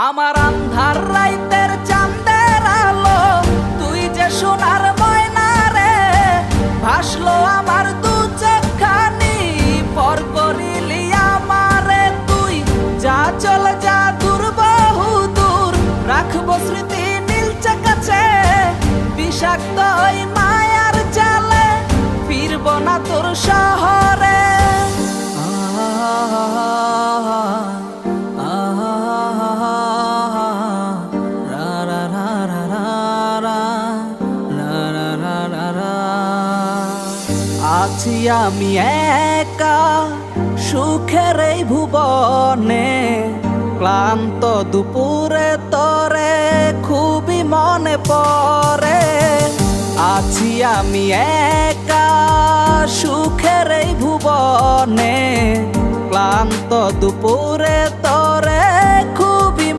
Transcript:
আমার আন্ধার রাইতের চাঁদের আলো, তুই যে সোনার ময়না রে, ভাসলো আমার দু চোখখানি, পর করিলি আমারে তুই। যা চল যা দূর বহু দূর, রাখবো স্মৃতি নীলচে কাছে, বিষাক্ত ওই মায়ার জালে ফিরব না তোর শহরে। আছি আমি একা সুখের এই ভুবনে, ক্লান্ত দুপুরে তরে খুবই মনে পড়ে। আছি আমি একা সুখের এই ভুবনে, ক্লান্ত দুপুরে তরে